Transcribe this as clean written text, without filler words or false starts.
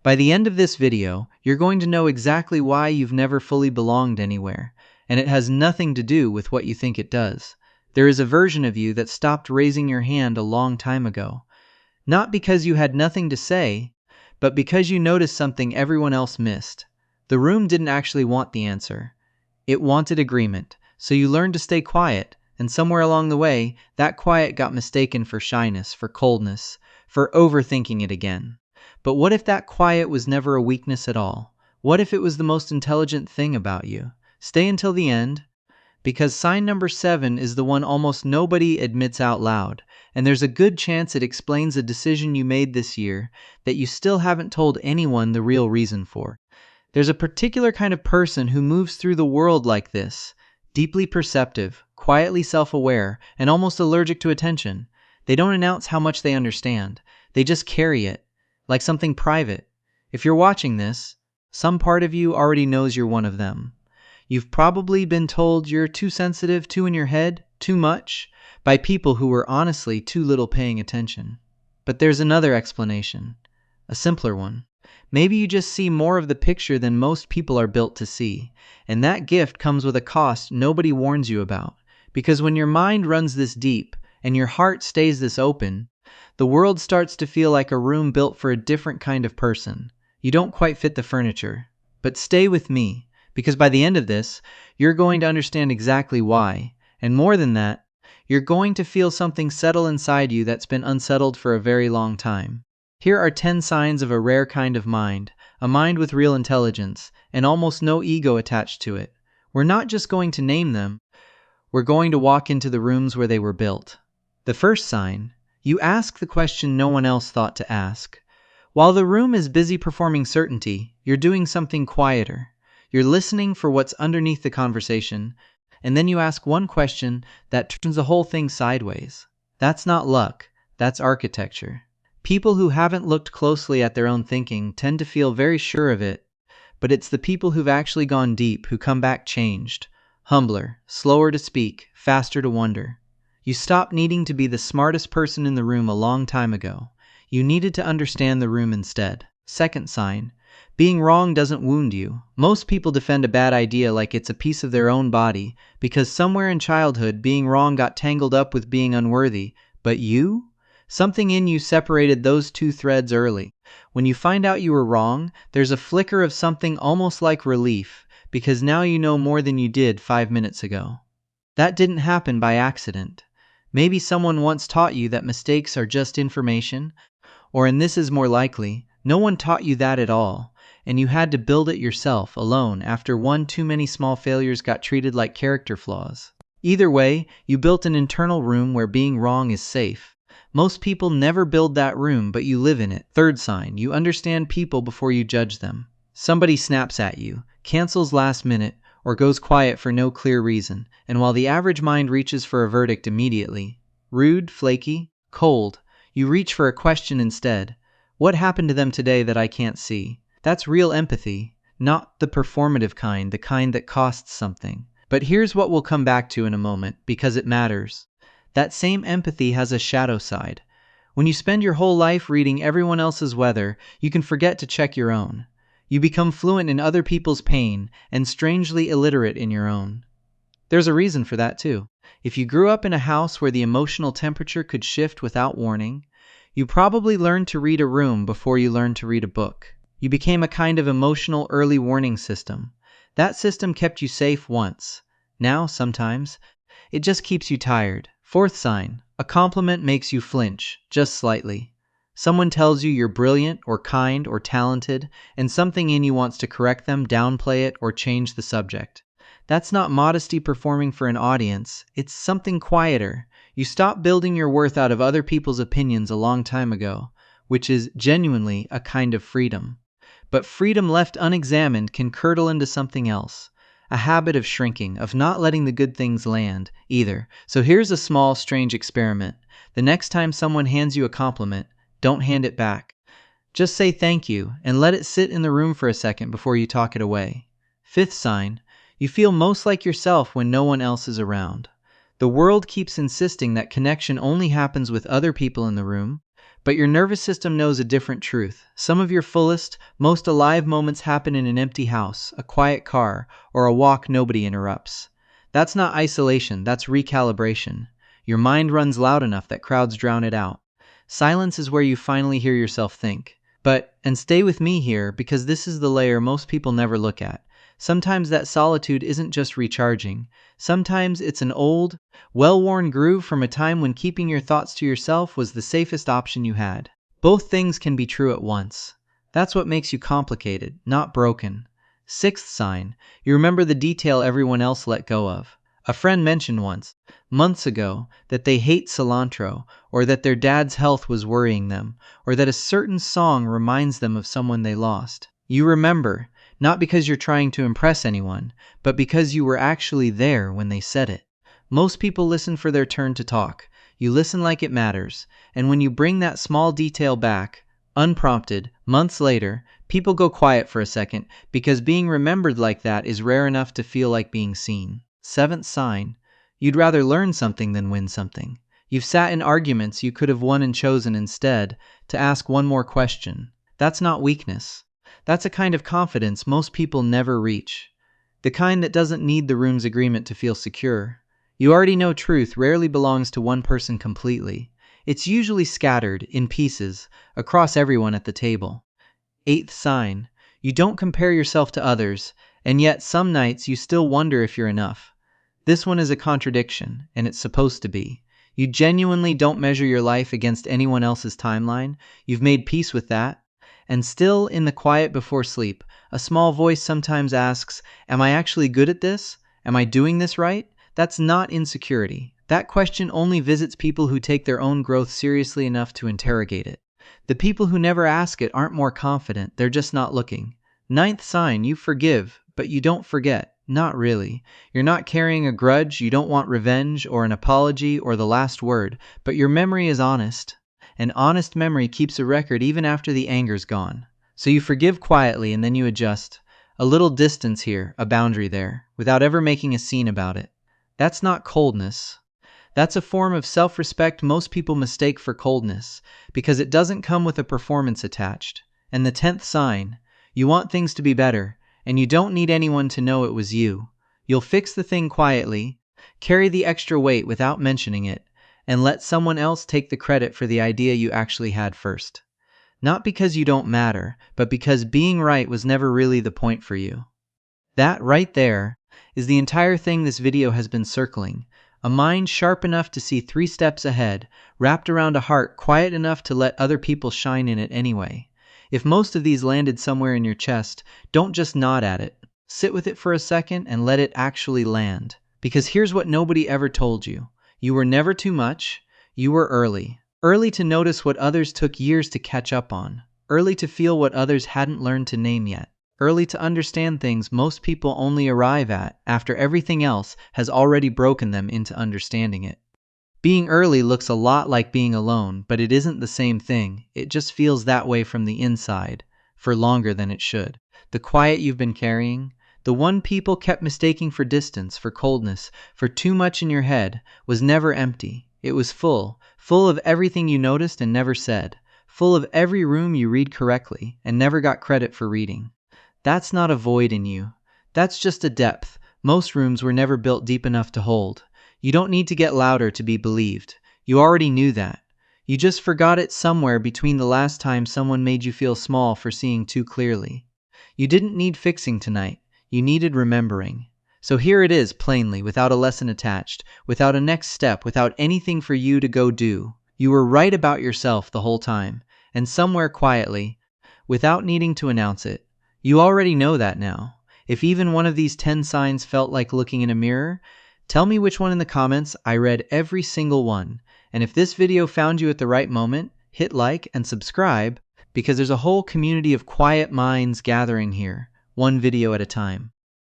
By the end of this video, you're going to know exactly why you've never fully belonged anywhere, and it has nothing to do with what you think it does. There is a version of you that stopped raising your hand a long time ago. Not because you had nothing to say, but because you noticed something everyone else missed. The room didn't actually want the answer. It wanted agreement, so you learned to stay quiet, and somewhere along the way, that quiet got mistaken for shyness, for coldness, for overthinking it again. But what if that quiet was never a weakness at all? What if it was the most intelligent thing about you? Stay until the end, because sign number 7 is the one almost nobody admits out loud, and there's a good chance it explains a decision you made this year that you still haven't told anyone the real reason for. There's a particular kind of person who moves through the world like this, deeply perceptive, quietly self-aware, and almost allergic to attention. They don't announce how much they understand. They just carry it, like something private. If you're watching this, some part of you already knows you're one of them. You've probably been told you're too sensitive, too in your head, too much, by people who were honestly too little paying attention. But there's another explanation, a simpler one. Maybe you just see more of the picture than most people are built to see, and that gift comes with a cost nobody warns you about. Because when your mind runs this deep, and your heart stays this open, the world starts to feel like a room built for a different kind of person. You don't quite fit the furniture. But stay with me, because by the end of this, you're going to understand exactly why. And more than that, you're going to feel something settle inside you that's been unsettled for a very long time. Here are 10 signs of a rare kind of mind, a mind with real intelligence, and almost no ego attached to it. We're not just going to name them, we're going to walk into the rooms where they were built. The first sign, you ask the question no one else thought to ask. While the room is busy performing certainty, you're doing something quieter. You're listening for what's underneath the conversation, and then you ask one question that turns the whole thing sideways. That's not luck, that's architecture. People who haven't looked closely at their own thinking tend to feel very sure of it, but it's the people who've actually gone deep who come back changed, humbler, slower to speak, faster to wonder. You stopped needing to be the smartest person in the room a long time ago. You needed to understand the room instead. Second sign, being wrong doesn't wound you. Most people defend a bad idea like it's a piece of their own body because somewhere in childhood being wrong got tangled up with being unworthy. But you? Something in you separated those two threads early. When you find out you were wrong, there's a flicker of something almost like relief, because now you know more than you did 5 minutes ago. That didn't happen by accident. Maybe someone once taught you that mistakes are just information, or, and this is more likely, no one taught you that at all, and you had to build it yourself, alone, after one too many small failures got treated like character flaws. Either way, you built an internal room where being wrong is safe. Most people never build that room, but you live in it. Third sign, you understand people before you judge them. Somebody snaps at you, cancels last minute, or goes quiet for no clear reason, and while the average mind reaches for a verdict immediately, rude, flaky, cold, you reach for a question instead. What happened to them today that I can't see? That's real empathy, not the performative kind, the kind that costs something. But here's what we'll come back to in a moment, because it matters. That same empathy has a shadow side. When you spend your whole life reading everyone else's weather, you can forget to check your own. You become fluent in other people's pain and strangely illiterate in your own. There's a reason for that too. If you grew up in a house where the emotional temperature could shift without warning, you probably learned to read a room before you learned to read a book. You became a kind of emotional early warning system. That system kept you safe once. Now, sometimes, it just keeps you tired. Fourth sign, a compliment makes you flinch, just slightly. Someone tells you you're brilliant or kind or talented, and something in you wants to correct them, downplay it, or change the subject. That's not modesty performing for an audience, it's something quieter. You stopped building your worth out of other people's opinions a long time ago, which is genuinely a kind of freedom. But freedom left unexamined can curdle into something else. A habit of shrinking, of not letting the good things land, either. So here's a small, strange experiment. The next time someone hands you a compliment, don't hand it back. Just say thank you, and let it sit in the room for a second before you talk it away. Fifth sign, you feel most like yourself when no one else is around. The world keeps insisting that connection only happens with other people in the room, But your nervous system knows a different truth. Some of your fullest, most alive moments happen in an empty house, a quiet car, or a walk nobody interrupts. That's not isolation, that's recalibration. Your mind runs loud enough that crowds drown it out. Silence is where you finally hear yourself think. And stay with me here, because this is the layer most people never look at. Sometimes that solitude isn't just recharging. Sometimes it's an old, well-worn groove from a time when keeping your thoughts to yourself was the safest option you had. Both things can be true at once. That's what makes you complicated, not broken. Sixth sign, you remember the detail everyone else let go of. A friend mentioned once, months ago, that they hate cilantro, or that their dad's health was worrying them, or that a certain song reminds them of someone they lost. You remember, not because you're trying to impress anyone, but because you were actually there when they said it. Most people listen for their turn to talk. You listen like it matters, and when you bring that small detail back, unprompted, months later, people go quiet for a second, because being remembered like that is rare enough to feel like being seen. Seventh sign, you'd rather learn something than win something. You've sat in arguments you could have won and chosen instead to ask one more question. That's not weakness. That's a kind of confidence most people never reach. The kind that doesn't need the room's agreement to feel secure. You already know truth rarely belongs to one person completely. It's usually scattered, in pieces, across everyone at the table. Eighth sign, you don't compare yourself to others, and yet some nights you still wonder if you're enough. This one is a contradiction, and it's supposed to be. You genuinely don't measure your life against anyone else's timeline. You've made peace with that. And still, in the quiet before sleep, a small voice sometimes asks, am I actually good at this? Am I doing this right? That's not insecurity. That question only visits people who take their own growth seriously enough to interrogate it. The people who never ask it aren't more confident, they're just not looking. Ninth sign, you forgive, but you don't forget. Not really. You're not carrying a grudge, you don't want revenge or an apology or the last word, but your memory is honest. An honest memory keeps a record even after the anger's gone. So you forgive quietly and then you adjust. A little distance here, a boundary there, without ever making a scene about it. That's not coldness. That's a form of self-respect most people mistake for coldness, because it doesn't come with a performance attached. And the 10th sign, you want things to be better, and you don't need anyone to know it was you. You'll fix the thing quietly, carry the extra weight without mentioning it, and let someone else take the credit for the idea you actually had first. Not because you don't matter, but because being right was never really the point for you. That right there is the entire thing this video has been circling. A mind sharp enough to see 3 steps ahead, wrapped around a heart quiet enough to let other people shine in it anyway. If most of these landed somewhere in your chest, don't just nod at it. Sit with it for a second and let it actually land. Because here's what nobody ever told you. You were never too much. You were early. Early to notice what others took years to catch up on. Early to feel what others hadn't learned to name yet. Early to understand things most people only arrive at after everything else has already broken them into understanding it. Being early looks a lot like being alone, but it isn't the same thing. It just feels that way from the inside, for longer than it should. The quiet you've been carrying, the one people kept mistaking for distance, for coldness, for too much in your head, was never empty. It was full of everything you noticed and never said, full of every room you read correctly and never got credit for reading. That's not a void in you. That's just a depth most rooms were never built deep enough to hold. You don't need to get louder to be believed. You already knew that. You just forgot it somewhere between the last time someone made you feel small for seeing too clearly. You didn't need fixing tonight. You needed remembering. So here it is, plainly, without a lesson attached, without a next step, without anything for you to go do. You were right about yourself the whole time, and somewhere quietly, without needing to announce it. You already know that now. If even one of these 10 signs felt like looking in a mirror, tell me which one in the comments. I read every single one. And if this video found you at the right moment, hit like and subscribe, because there's a whole community of quiet minds gathering here, one video at a time.